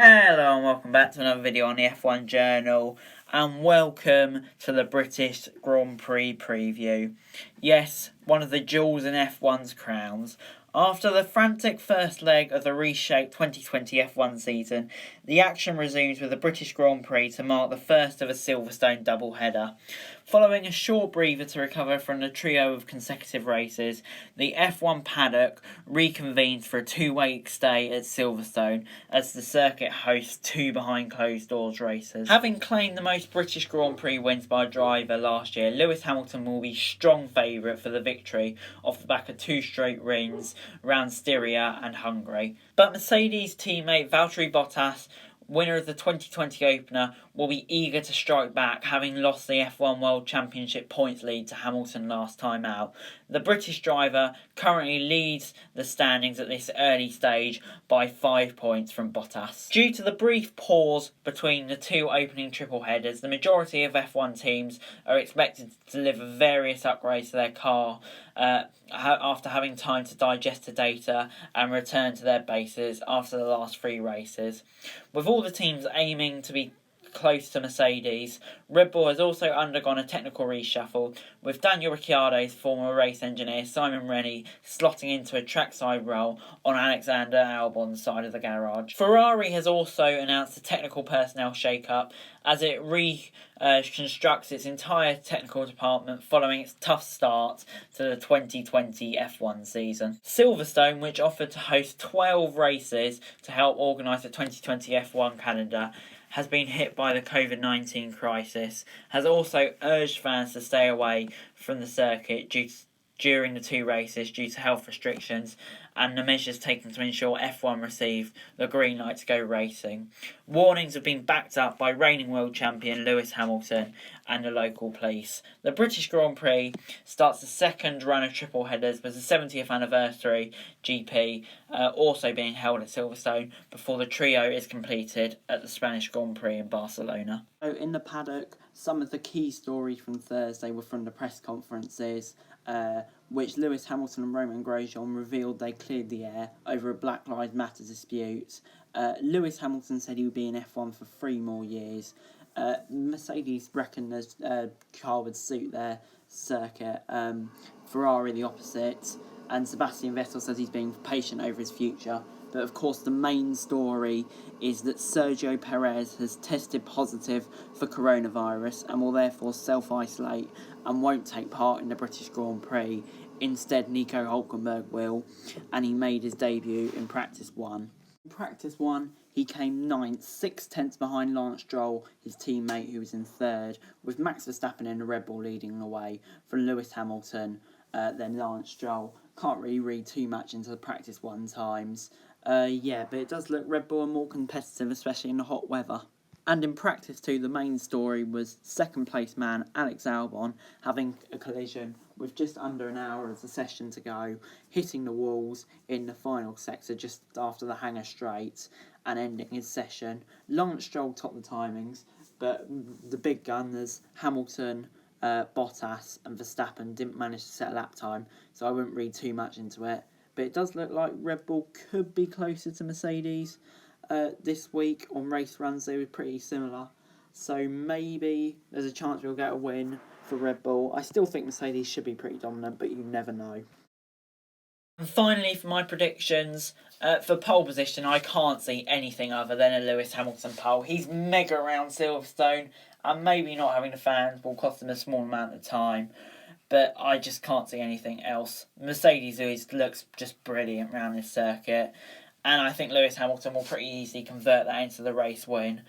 Hello and welcome back to another video on the F1 Journal, and welcome to the British Grand Prix preview. Yes, one of the jewels in F1's crowns. After the frantic first leg of the reshaped 2020 F1 season, the action resumes with the British Grand Prix to mark the first of a Silverstone doubleheader. Following a short breather to recover from the trio of consecutive races, the F1 paddock reconvenes for a two-week stay at Silverstone as the circuit hosts two behind closed doors races. Having claimed the most British Grand Prix wins by a driver last year, Lewis Hamilton will be strong favourite for the victory off the back of two straight wins around Styria and Hungary. But Mercedes teammate Valtteri Bottas, winner of the 2020 opener, will be eager to strike back, having lost the F1 World Championship points lead to Hamilton last time out. The British driver currently leads the standings at this early stage by 5 points from Bottas. Due to the brief pause between the two opening triple headers, the majority of F1 teams are expected to deliver various upgrades to their car after having time to digest the data and return to their bases after the last three races. With all the teams aiming to be close to Mercedes, Red Bull has also undergone a technical reshuffle, with Daniel Ricciardo's former race engineer Simon Rennie slotting into a trackside role on Alexander Albon's side of the garage. Ferrari has also announced a technical personnel shake-up as it reconstructs its entire technical department following its tough start to the 2020 F1 season. Silverstone, which offered to host 12 races to help organise the 2020 F1 calendar, has been hit by the COVID-19 crisis, has also urged fans to stay away from the circuit during the two races due to health restrictions and the measures taken to ensure F1 received the green light to go racing. Warnings have been backed up by reigning world champion Lewis Hamilton and the local police. The British Grand Prix starts the second run of triple headers, with the 70th anniversary GP also being held at Silverstone before the trio is completed at the Spanish Grand Prix in Barcelona. So in the paddock, some of the key stories from Thursday were from the press conferences, which Lewis Hamilton and Romain Grosjean revealed they cleared the air over a Black Lives Matter dispute. Lewis Hamilton said he would be in F1 for 3 more years. Mercedes reckoned the car would suit their circuit. Ferrari the opposite. And Sebastian Vettel says he's being patient over his future. But of course the main story is that Sergio Perez has tested positive for coronavirus and will therefore self-isolate and won't take part in the British Grand Prix. Instead, Nico Hülkenberg will, and he made his debut in Practice 1. In Practice 1, he came 9th, 6 tenths behind Lance Stroll, his teammate, who was in 3rd, with Max Verstappen in the Red Bull leading the way from Lewis Hamilton, then Lance Stroll. Can't really read too much into the Practice 1 times. But it does look Red Bull are more competitive, especially in the hot weather. And in Practice 2, the main story was second place man Alex Albon having a collision with just under an hour of the session to go, hitting the walls in the final sector just after the hangar straight and ending his session. Lance Stroll topped the timings, but the big gunners, Hamilton, Bottas and Verstappen, didn't manage to set a lap time, so I wouldn't read too much into it. But it does look like Red Bull could be closer to Mercedes. This week on race runs they were pretty similar, so maybe there's a chance we'll get a win for Red Bull. I still think Mercedes should be pretty dominant, but you never know. And finally, for my predictions, for pole position, I can't see anything other than a Lewis Hamilton pole. He's mega around Silverstone, and maybe not having the fans will cost him a small amount of time, but I just can't see anything else. Mercedes looks just brilliant around this circuit, and I think Lewis Hamilton will pretty easily convert that into the race win,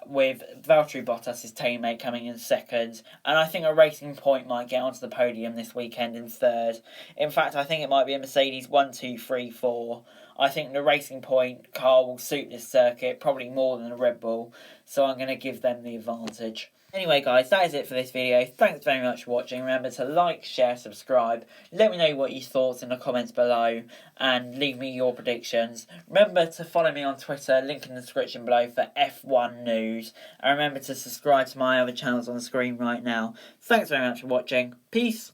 with Valtteri Bottas, his teammate, coming in 2nd. And I think a Racing Point might get onto the podium this weekend in 3rd. In fact, I think it might be a Mercedes 1, 2, 3, 4. I think the Racing Point car will suit this circuit probably more than a Red Bull, so I'm going to give them the advantage. Anyway guys, that is it for this video. Thanks very much for watching. Remember to like, share, subscribe. Let me know what you thought in the comments below and leave me your predictions. Remember to follow me on Twitter, link in the description below for F1 news. And remember to subscribe to my other channels on the screen right now. Thanks very much for watching. Peace.